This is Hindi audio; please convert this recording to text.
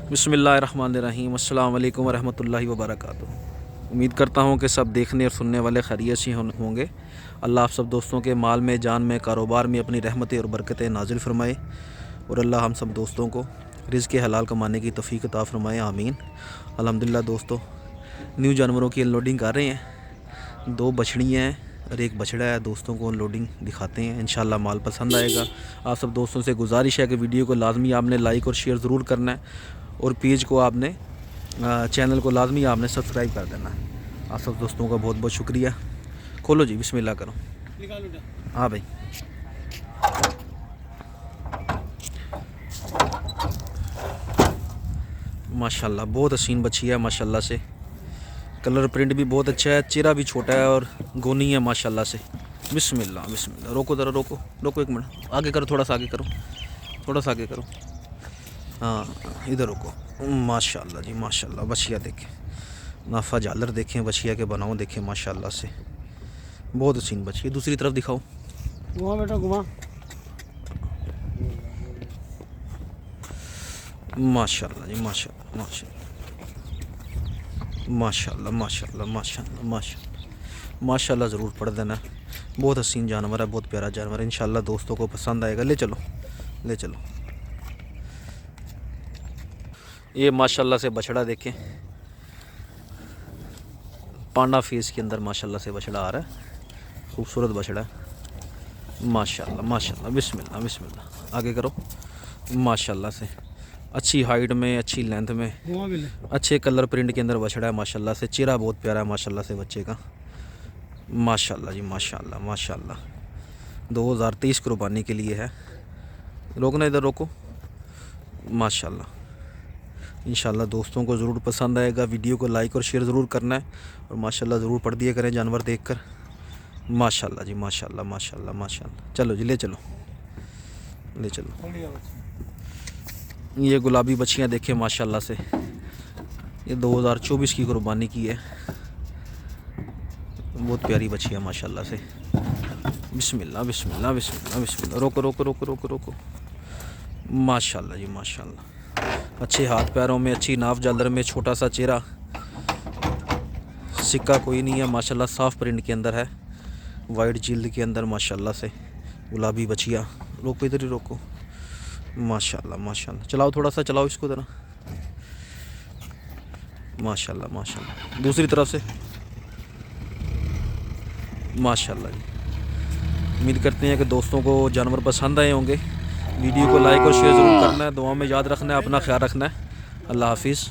बिस्मिल्लाहिर्रहमानिर्रहीम अस्सलाम वालेकुम वरहमतुल्लाहि वबरकातुहू। उम्मीद करता हूँ कि सब देखने और सुनने वाले खैरियत से होंगे। अल्लाह आप सब दोस्तों के माल में, जान में, कारोबार में अपनी रहमतें और बरकतें नाजिल फरमाए और अल्लाह हम सब दोस्तों को रिज़्क़ के हलाल कमाने की तौफ़ीक अता फरमाए, आमीन। अल्हम्दुलिल्लाह दोस्तों, न्यू जानवरों की अनलोडिंग कर रहे हैं। 2 बछड़ियाँ हैं और 1 बछड़ा है। दोस्तों को अनलोडिंग दिखाते हैं, इंशाल्लाह माल पसंद आएगा। आप सब दोस्तों से गुजारिश है कि वीडियो को लाजमी आपने लाइक और शेयर ज़रूर करना है और पेज को आपने, चैनल को लाजमी आपने सब्सक्राइब कर देना है। आप सब दोस्तों का बहुत बहुत शुक्रिया। खोलो जी, बिस्मिल्लाह करो। हाँ भाई, माशाल्लाह बहुत हसीन बच्ची है माशाल्लाह से। कलर प्रिंट भी बहुत अच्छा है, चेहरा भी छोटा है और गोनी है माशाल्लाह से। बिस्मिल्लाह बिस्मिल्लाह। रोको ज़रा, रोको रोको, 1 मिनट आगे करो, थोड़ा सा आगे करो, थोड़ा सा आगे करो। हाँ इधर रुको। माशाल्लाह जी माशाल्लाह। बछिया देखें, नाफा झालर देखें, बछिया के बनाओ देखें माशाल्लाह से, बहुत हसीन बछिया। दूसरी तरफ दिखाओ। घुमा बेटा घुमा। माशाल्लाह जी माशाल्लाह माशाल्लाह माशाल्लाह माशाल्लाह माशाल्लाह माशाल्लाह माशाल्लाह। ज़रूर पढ़ देना। बहुत हसीन जानवर है, बहुत प्यारा जानवर है। इंशाल्लाह दोस्तों को पसंद आएगा। ले चलो, ले चलो। ये माशाल्लाह से बछड़ा देखें, पांडा फेस के अंदर माशाल्लाह से बछड़ा आ रहा है। खूबसूरत बछड़ा है माशाल्लाह माशाल्लाह। बिस्मिल्लाह बिस्मिल्लाह। आगे करो। माशाल्लाह से अच्छी हाइट में, अच्छी लेंथ में, अच्छे कलर प्रिंट के अंदर बछड़ा है माशाल्लाह से। चेहरा बहुत प्यारा है माशाल्लाह से बच्चे का। माशाल्लाह जी माशाल्लाह माशाल्लाह। 2023 कुर्बानी के लिए है। रोकना, इधर रोको। माशाल्लाह। इंशाल्लाह दोस्तों को ज़रूर पसंद आएगा। वीडियो को लाइक और शेयर ज़रूर करना है और माशाल्लाह ज़रूर पढ़ दिया करें जानवर देखकर। माशाल्लाह जी माशाल्लाह माशाल्लाह माशाल्लाह। चलो जी, ले चलो, ले चलो। ये गुलाबी बच्चियाँ देखें माशाल्लाह से। ये 2024 की कुर्बानी की है। बहुत प्यारी बच्चियाँ माशाल्लाह से। बिस्मिल्लाह बिस्मिल्लाह बिस्मिल्लाह बिस्मिल्लाह। रोको रोको रोको रोको रोको। माशाल्लाह जी माशाल्लाह। अच्छे हाथ पैरों में, अच्छी नाफ झालर में, छोटा सा चेहरा, सिक्का कोई नहीं है माशाल्लाह। साफ़ प्रिंट के अंदर है, वाइट जिल्द के अंदर माशाल्लाह से गुलाबी बछिया। रोको, इधर ही रोको। माशाल्लाह माशाल्लाह। चलाओ, थोड़ा सा चलाओ इसको ज़रा। माशाल्लाह माशाल्लाह। दूसरी तरफ से। माशाल्लाह जी। उम्मीद करते हैं कि दोस्तों को जानवर पसंद आए होंगे। वीडियो को लाइक और शेयर ज़रूर करना है। दुआ में याद रखना है, अपना ख्याल रखना है। अल्लाह हाफिज़।